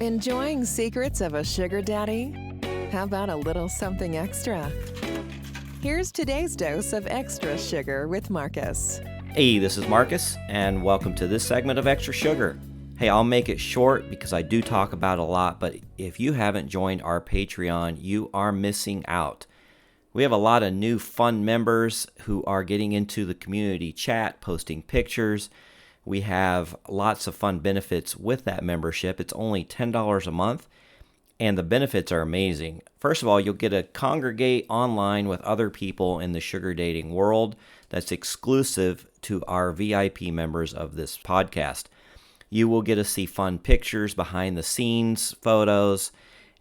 Enjoying secrets of a sugar daddy? How about a little something extra? Here's today's dose of extra sugar with Marcus. Hey, this is Marcus, and welcome to this segment of Extra Sugar. Hey, I'll make it short because I do talk about a lot, but if you haven't joined our Patreon, you are missing out. We have a lot of new fun members who are getting into the community chat, posting pictures. We have lots of fun benefits with that membership. It's only $10 a month, and the benefits are amazing. First of all, you'll get to congregate online with other people in the sugar dating world that's exclusive to our VIP members of this podcast. You will get to see fun pictures, behind the scenes photos,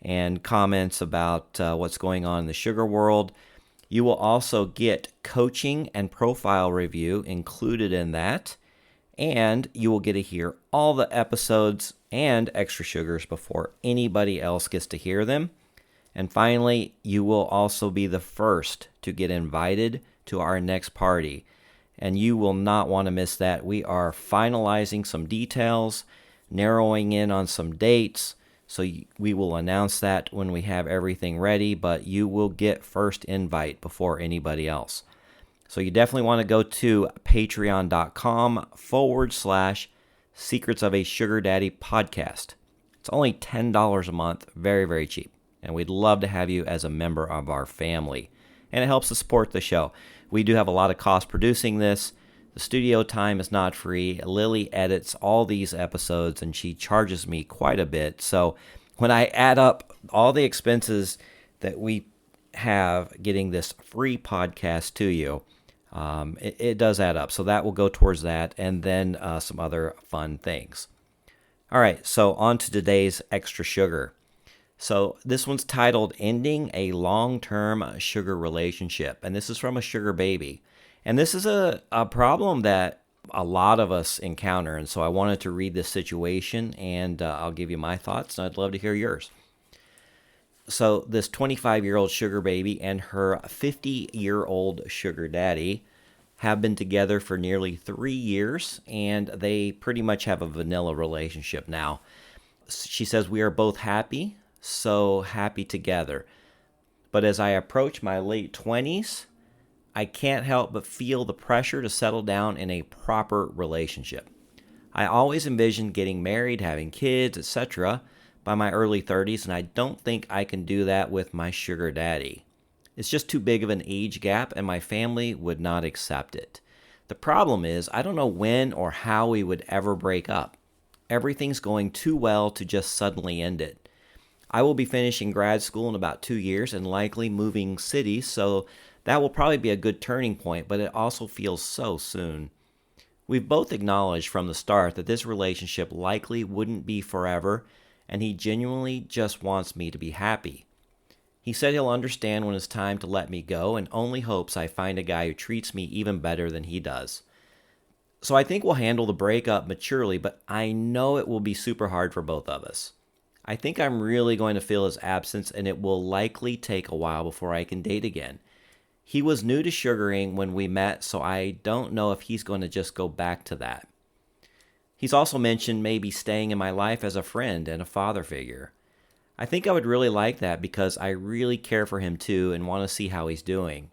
and comments about what's going on in the sugar world. You will also get coaching and profile review included in that. And you will get to hear all the episodes and extra sugars before anybody else gets to hear them. And finally, you will also be the first to get invited to our next party. And you will not want to miss that. We are finalizing some details, narrowing in on some dates. So we will announce that when we have everything ready, but you will get first invite before anybody else. So you definitely want to go to patreon.com/Secrets of a Sugar Daddy podcast. It's only $10 a month, very, very cheap. And we'd love to have you as a member of our family. And it helps to support the show. We do have a lot of cost producing this. The studio time is not free. Lily edits all these episodes and she charges me quite a bit. So when I add up all the expenses that we have getting this free podcast to you, it does add up. So that will go towards that and then some other fun things. All right, so on to today's extra sugar. So this one's titled Ending a Long-Term Sugar Relationship. And this is from a sugar baby. And this is a problem that a lot of us encounter. And so I wanted to read this situation and I'll give you my thoughts and I'd love to hear yours. So this 25-year-old sugar baby and her 50-year-old sugar daddy have been together for nearly 3 years, and they pretty much have a vanilla relationship now. She says, "We are both happy, so happy together. But as I approach my late 20s, I can't help but feel the pressure to settle down in a proper relationship. I always envisioned getting married, having kids, etc., by my early 30s, and I don't think I can do that with my sugar daddy. It's just too big of an age gap, and my family would not accept it. The problem is, I don't know when or how we would ever break up. Everything's going too well to just suddenly end it. I will be finishing grad school in about 2 years and likely moving cities, so that will probably be a good turning point, but it also feels so soon. We've both acknowledged from the start that this relationship likely wouldn't be forever, and he genuinely just wants me to be happy. He said he'll understand when it's time to let me go and only hopes I find a guy who treats me even better than he does. So I think we'll handle the breakup maturely, but I know it will be super hard for both of us. I think I'm really going to feel his absence, and it will likely take a while before I can date again. He was new to sugaring when we met, so I don't know if he's going to just go back to that. He's also mentioned maybe staying in my life as a friend and a father figure. I think I would really like that because I really care for him too and want to see how he's doing.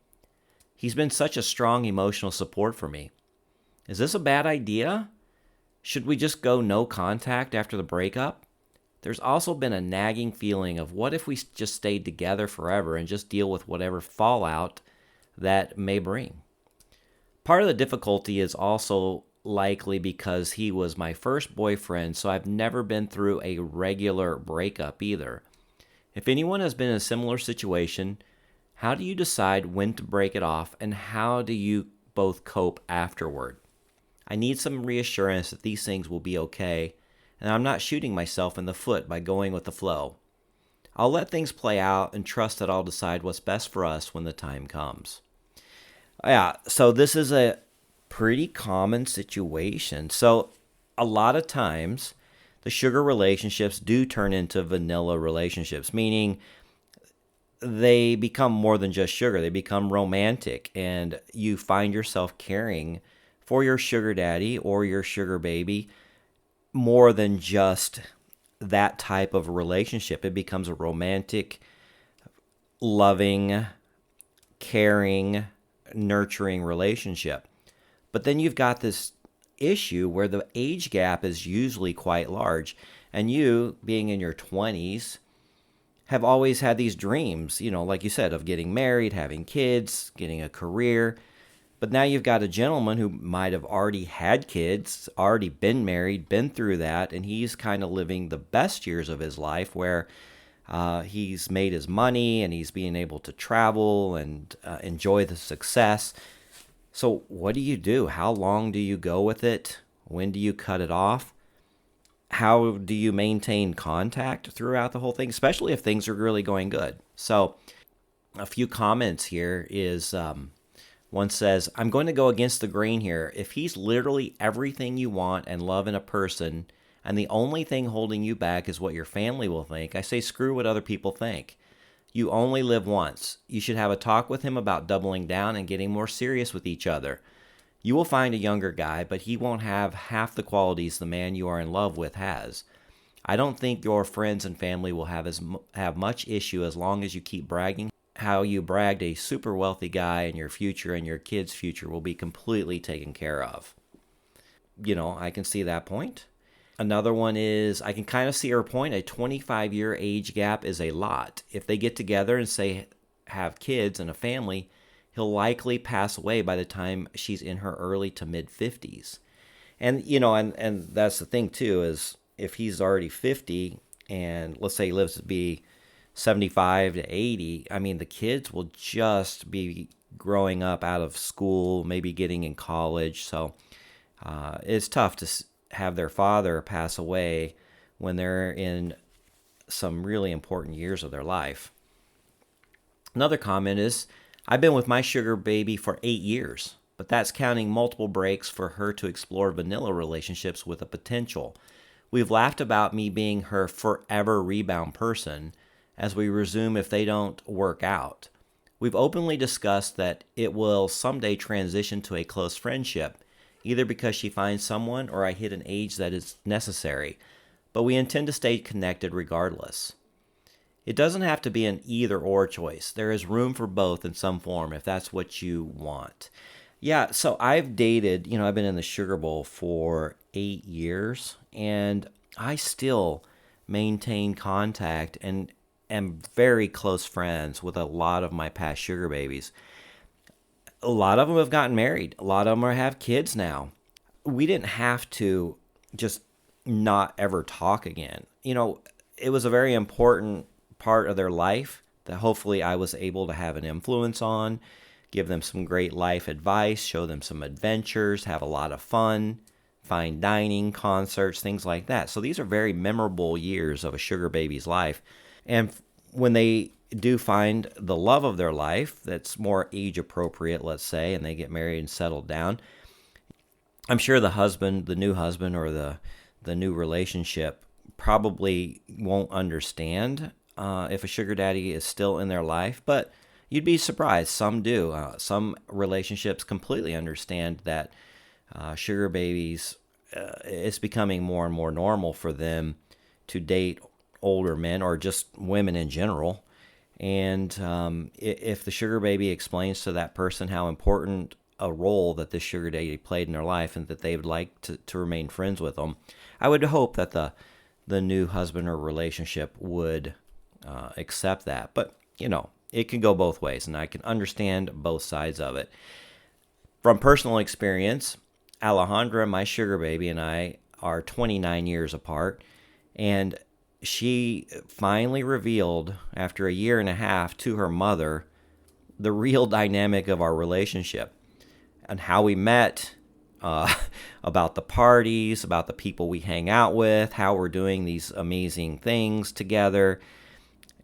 He's been such a strong emotional support for me. Is this a bad idea? Should we just go no contact after the breakup? There's also been a nagging feeling of what if we just stayed together forever and just deal with whatever fallout that may bring. Part of the difficulty is also likely because he was my first boyfriend, so I've never been through a regular breakup either. If anyone has been in a similar situation, how do you decide when to break it off, and how do you both cope afterward? I need some reassurance that these things will be okay, and I'm not shooting myself in the foot by going with the flow. I'll let things play out and trust that I'll decide what's best for us when the time comes." Yeah, so this is a pretty common situation. So a lot of times the sugar relationships do turn into vanilla relationships, meaning they become more than just sugar. They become romantic, and you find yourself caring for your sugar daddy or your sugar baby more than just that type of relationship. It becomes a romantic, loving, caring, nurturing relationship. But then you've got this issue where the age gap is usually quite large. And you, being in your 20s, have always had these dreams, like you said, of getting married, having kids, getting a career. But now you've got a gentleman who might have already had kids, already been married, been through that, and he's kind of living the best years of his life where he's made his money and he's being able to travel and enjoy the success. So what do you do? How long do you go with it? When do you cut it off? How do you maintain contact throughout the whole thing, especially if things are really going good? So a few comments here is one says, I'm going to go against the grain here. If he's literally everything you want and love in a person, and the only thing holding you back is what your family will think, I say screw what other people think. You only live once. You should have a talk with him about doubling down and getting more serious with each other. You will find a younger guy, but he won't have half the qualities the man you are in love with has. I don't think your friends and family will have much issue as long as you keep bragging how you bragged a super wealthy guy, and your future and your kids' future will be completely taken care of. I can see that point. Another one is, I can kind of see her point. A 25-year age gap is a lot. If they get together and say have kids and a family, he'll likely pass away by the time she's in her early to mid 50s. And, and that's the thing too, is if he's already 50 and let's say he lives to be 75 to 80, I mean, the kids will just be growing up out of school, maybe getting in college. So it's tough to have their father pass away when they're in some really important years of their life. Another comment is, I've been with my sugar baby for 8 years, but that's counting multiple breaks for her to explore vanilla relationships with a potential. We've laughed about me being her forever rebound person as we resume if they don't work out. We've openly discussed that it will someday transition to a close friendship, either because she finds someone or I hit an age that is necessary, but we intend to stay connected regardless. It doesn't have to be an either-or choice. There is room for both in some form if that's what you want. Yeah, so I've dated, I've been in the Sugar Bowl for 8 years, and I still maintain contact and am very close friends with a lot of my past sugar babies. A lot of them have gotten married. A lot of them have kids now. We didn't have to just not ever talk again. It was a very important part of their life that hopefully I was able to have an influence on, give them some great life advice, show them some adventures, have a lot of fun, fine dining, concerts, things like that. So these are very memorable years of a sugar baby's life. And when they do find the love of their life that's more age appropriate, let's say, and they get married and settled down, I'm sure the new husband or the new relationship probably won't understand if a sugar daddy is still in their life, but you'd be surprised. Some do. Some relationships completely understand that sugar babies, it's becoming more and more normal for them to date older men or just women in general. And if the sugar baby explains to that person how important a role that this sugar daddy played in their life and that they would like to remain friends with them, I would hope that the new husband or relationship would accept that. But, it can go both ways, and I can understand both sides of it. From personal experience, Alejandra, my sugar baby, and I are 29 years apart, and she finally revealed after a year and a half to her mother the real dynamic of our relationship and how we met, about the parties, about the people we hang out with, how we're doing these amazing things together,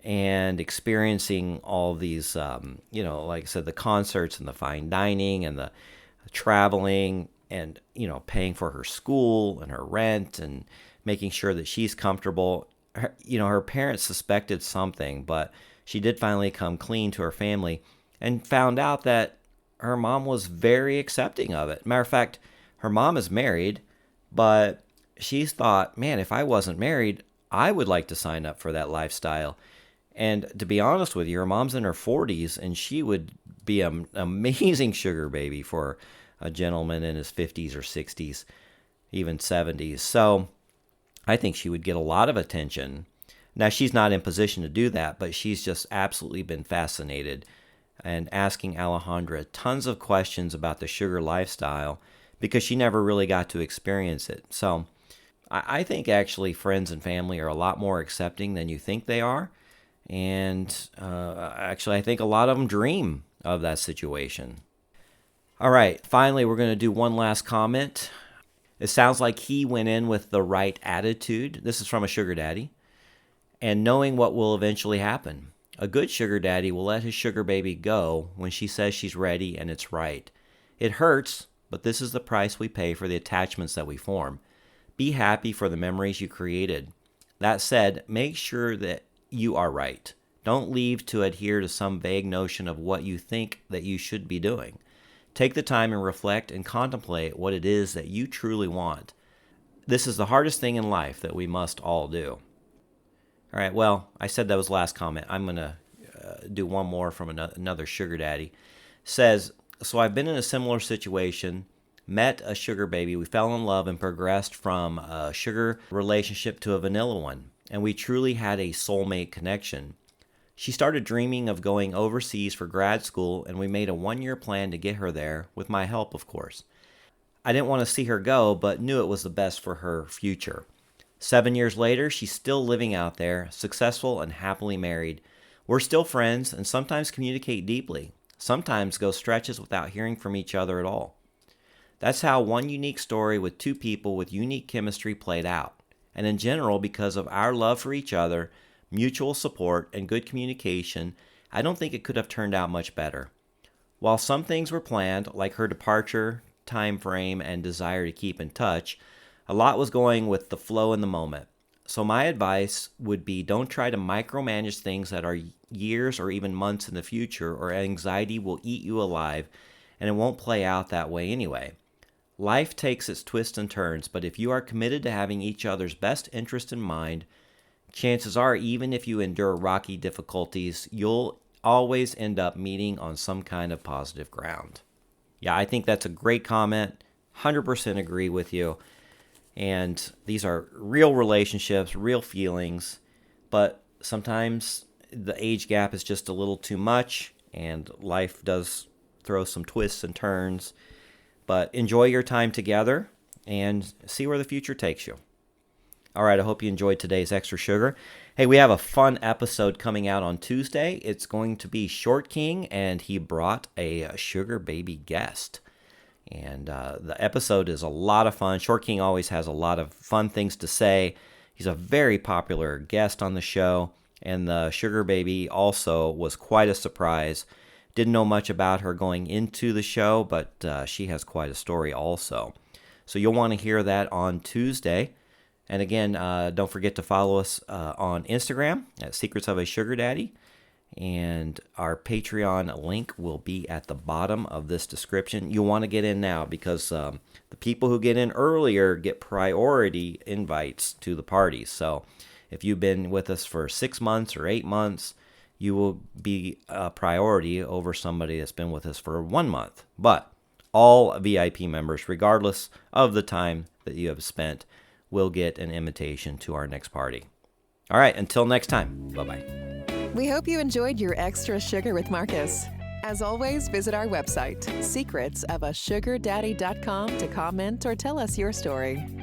and experiencing all these, like I said, the concerts and the fine dining and the traveling and, paying for her school and her rent and making sure that she's comfortable. Her parents suspected something, but she did finally come clean to her family and found out that her mom was very accepting of it. Matter of fact, her mom is married, but she's thought, man, if I wasn't married, I would like to sign up for that lifestyle. And to be honest with you, her mom's in her 40s, and she would be an amazing sugar baby for a gentleman in his 50s or 60s, even 70s. So I think she would get a lot of attention. Now, she's not in position to do that, but she's just absolutely been fascinated and asking Alejandra tons of questions about the sugar lifestyle because she never really got to experience it. So I think actually friends and family are a lot more accepting than you think they are. And actually, I think a lot of them dream of that situation. All right, finally, we're going to do one last comment. It sounds like he went in with the right attitude. This is from a sugar daddy. And knowing what will eventually happen. A good sugar daddy will let his sugar baby go when she says she's ready and it's right. It hurts, but this is the price we pay for the attachments that we form. Be happy for the memories you created. That said, make sure that you are right. Don't leave to adhere to some vague notion of what you think that you should be doing. Take the time and reflect and contemplate what it is that you truly want. This is the hardest thing in life that we must all do. All right, well, I said that was the last comment. I'm going to do one more from another sugar daddy. Says, so I've been in a similar situation, met a sugar baby, we fell in love and progressed from a sugar relationship to a vanilla one. And we truly had a soulmate connection. She started dreaming of going overseas for grad school, and we made a 1-year plan to get her there, with my help, of course. I didn't want to see her go, but knew it was the best for her future. 7 years later, she's still living out there, successful and happily married. We're still friends and sometimes communicate deeply, sometimes go stretches without hearing from each other at all. That's how one unique story with two people with unique chemistry played out. And in general, because of our love for each other, mutual support, and good communication, I don't think it could have turned out much better. While some things were planned, like her departure, time frame, and desire to keep in touch, a lot was going with the flow in the moment. So my advice would be don't try to micromanage things that are years or even months in the future, or anxiety will eat you alive, and it won't play out that way anyway. Life takes its twists and turns, but if you are committed to having each other's best interest in mind, chances are, even if you endure rocky difficulties, you'll always end up meeting on some kind of positive ground. Yeah, I think that's a great comment. 100% agree with you. And these are real relationships, real feelings, but sometimes the age gap is just a little too much, and life does throw some twists and turns. But enjoy your time together and see where the future takes you. All right, I hope you enjoyed today's Extra Sugar. Hey, we have a fun episode coming out on Tuesday. It's going to be Short King, and he brought a sugar baby guest. And the episode is a lot of fun. Short King always has a lot of fun things to say. He's a very popular guest on the show, and the sugar baby also was quite a surprise. Didn't know much about her going into the show, but she has quite a story also. So you'll want to hear that on Tuesday. And again, don't forget to follow us on Instagram at Secrets of a Sugar Daddy. And our Patreon link will be at the bottom of this description. You'll want to get in now because the people who get in earlier get priority invites to the parties. So if you've been with us for 6 months or 8 months, you will be a priority over somebody that's been with us for 1 month. But all VIP members, regardless of the time that you have spent, will get an invitation to our next party. All right, until next time, bye-bye. We hope you enjoyed your Extra Sugar with Marcus. As always, visit our website, secretsofasugardaddy.com, to comment or tell us your story.